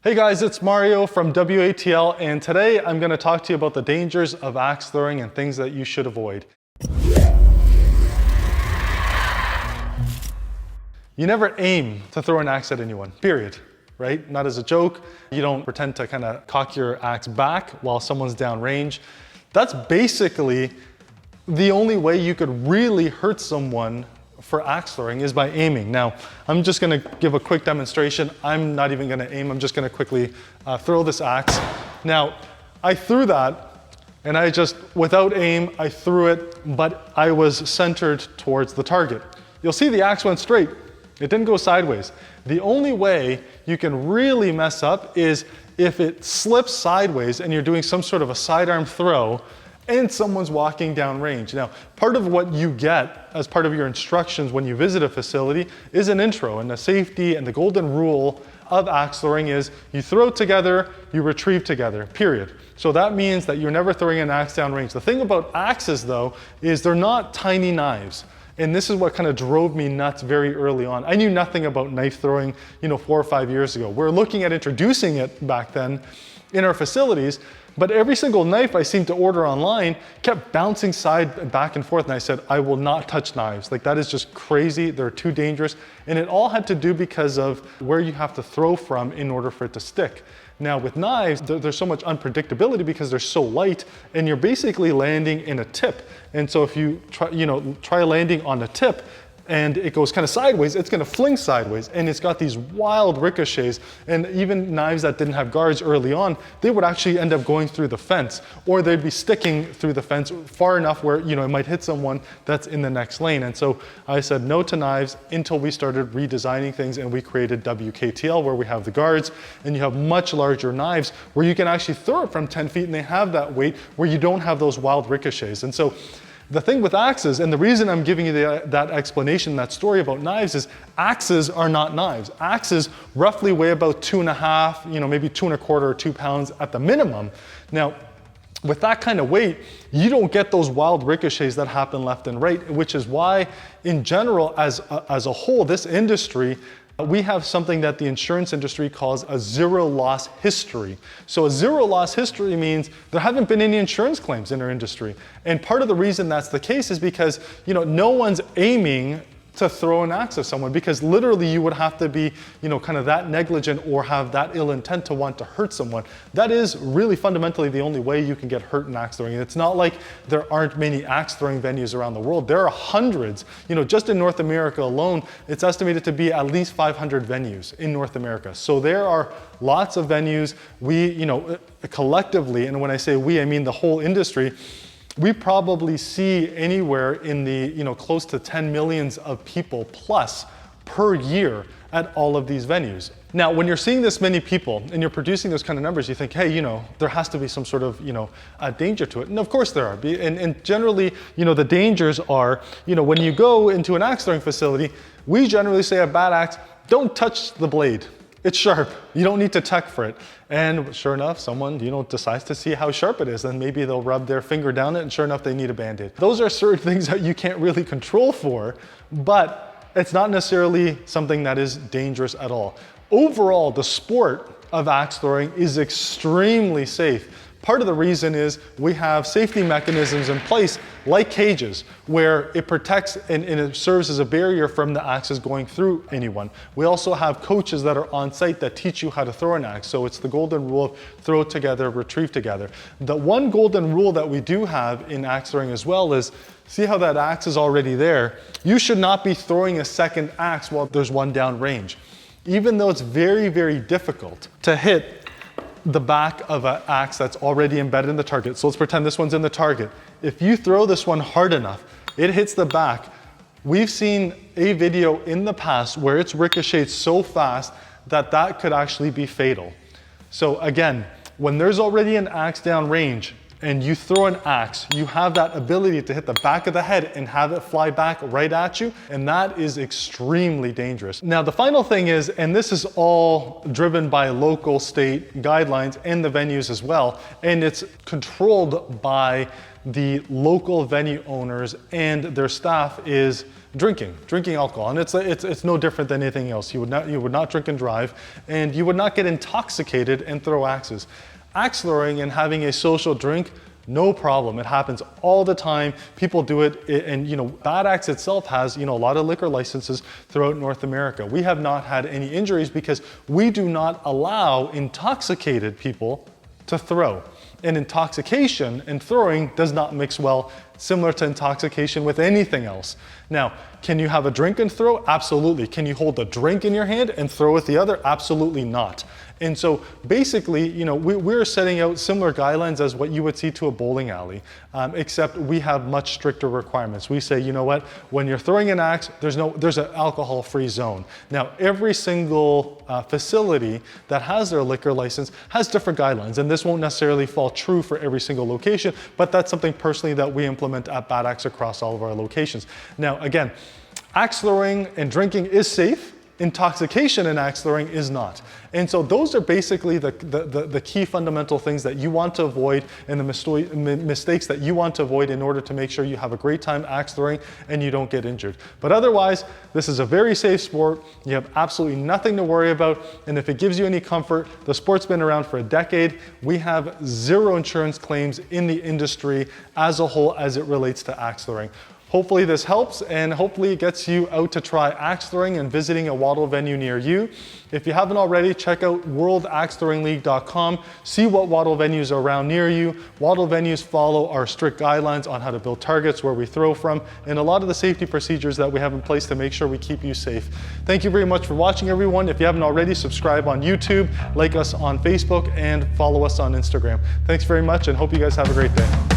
Hey guys, it's Mario from WATL, and today I'm going to talk to you about the dangers of axe throwing and things that you should avoid. You never aim to throw an axe at anyone, period, right? Not as a joke. You don't pretend to kind of cock your axe back while someone's downrange. That's basically the only way you could really hurt someone for axe throwing is by aiming. Now, I'm just gonna give a quick demonstration. I'm not even gonna aim, I'm just gonna quickly throw this axe. Now, I threw that, and I just, without aim, I threw it, but I was centered towards the target. You'll see the axe went straight. It didn't go sideways. The only way you can really mess up is if it slips sideways and you're doing some sort of a sidearm throw and someone's walking down range. Now, part of what you get as part of your instructions when you visit a facility is an intro, and the safety and the golden rule of axe throwing is you throw together, you retrieve together, period. So that means that you're never throwing an axe down range. The thing about axes though, is they're not tiny knives. And this is what kind of drove me nuts very early on. I knew nothing about knife throwing, 4 or 5 years ago. We're looking at introducing it back then in our facilities, but every single knife I seemed to order online kept bouncing back and forth, and I said, I will not touch knives. Like, that is just crazy, they're too dangerous. And it all had to do because of where you have to throw from in order for it to stick. Now with knives, there's so much unpredictability because they're so light, and you're basically landing in a tip. And so if you try landing on a tip, and it goes kind of sideways, it's gonna fling sideways, and it's got these wild ricochets. And even knives that didn't have guards early on, they would actually end up going through the fence, or they'd be sticking through the fence far enough where it might hit someone that's in the next lane. And so I said no to knives until we started redesigning things, and we created WKTL, where we have the guards, and you have much larger knives where you can actually throw it from 10 feet, and they have that weight where you don't have those wild ricochets. And so the thing with axes, and the reason I'm giving you that explanation, that story about knives, is axes are not knives. Axes roughly weigh about 2.5, maybe 2.25 or 2 pounds at the minimum. Now, with that kind of weight, you don't get those wild ricochets that happen left and right, which is why, in general, as a whole, this industry, we have something that the insurance industry calls a zero loss history. So a zero loss history means there haven't been any insurance claims in our industry. And part of the reason that's the case is because, no one's aiming to throw an axe at someone, because literally you would have to be, kind of that negligent or have that ill intent to want to hurt someone. That is really fundamentally the only way you can get hurt in axe throwing. And it's not like there aren't many axe throwing venues around the world. There are hundreds. Just in North America alone, it's estimated to be at least 500 venues in North America. So there are lots of venues. We, collectively, and when I say we, I mean the whole industry, we probably see anywhere in the, close to 10 millions of people plus per year at all of these venues. Now, when you're seeing this many people and you're producing those kind of numbers, you think, hey, there has to be some sort of, danger to it. And of course there are. And generally, the dangers are, when you go into an axe throwing facility, we generally say a bad axe, don't touch the blade. It's sharp. You don't need to tech for it. And sure enough, someone, decides to see how sharp it is, and maybe they'll rub their finger down it, and sure enough, they need a Band-Aid. Those are certain things that you can't really control for, but it's not necessarily something that is dangerous at all. Overall, the sport of axe throwing is extremely safe. Part of the reason is we have safety mechanisms in place, like cages, where it protects and it serves as a barrier from the axes going through anyone. We also have coaches that are on site that teach you how to throw an axe. So it's the golden rule of throw together, retrieve together. The one golden rule that we do have in axe throwing as well is, see how that axe is already there? You should not be throwing a second axe while there's one down range. Even though it's very, very difficult to hit the back of an axe that's already embedded in the target. So let's pretend this one's in the target. If you throw this one hard enough, it hits the back. We've seen a video in the past where it's ricocheted so fast that that could actually be fatal. So again, when there's already an axe down range and you throw an axe, you have that ability to hit the back of the head and have it fly back right at you, and that is extremely dangerous. Now the final thing is, and this is all driven by local state guidelines and the venues as well, and it's controlled by the local venue owners and their staff is drinking alcohol. And it's no different than anything else. You would not drink and drive, and you would not get intoxicated and throw axes. Axe throwing and having a social drink, no problem. It happens all the time. People do it, and Bad Axe itself has a lot of liquor licenses throughout North America. We have not had any injuries because we do not allow intoxicated people to throw. And intoxication and throwing does not mix well, similar to intoxication with anything else. Now, can you have a drink and throw? Absolutely. Can you hold a drink in your hand and throw with the other? Absolutely not. And so basically, we're setting out similar guidelines as what you would see to a bowling alley, except we have much stricter requirements. We say, you know what, when you're throwing an axe, there's an alcohol-free zone. Now, every single facility that has their liquor license has different guidelines, and this won't necessarily fall true for every single location, but that's something personally that we implement at Bad Axe across all of our locations. Now, again, axe throwing and drinking is safe. Intoxication in axe throwing is not. And so those are basically the key fundamental things that you want to avoid and the mistakes that you want to avoid in order to make sure you have a great time axe throwing and you don't get injured. But otherwise, this is a very safe sport. You have absolutely nothing to worry about. And if it gives you any comfort, the sport's been around for a decade. We have 0 insurance claims in the industry as a whole as it relates to axe throwing. Hopefully this helps, and hopefully it gets you out to try axe throwing and visiting a Wattle venue near you. If you haven't already, check out worldaxethrowingleague.com. See what Wattle venues are around near you. Wattle venues follow our strict guidelines on how to build targets, where we throw from, and a lot of the safety procedures that we have in place to make sure we keep you safe. Thank you very much for watching, everyone. If you haven't already, subscribe on YouTube, like us on Facebook, and follow us on Instagram. Thanks very much, and hope you guys have a great day.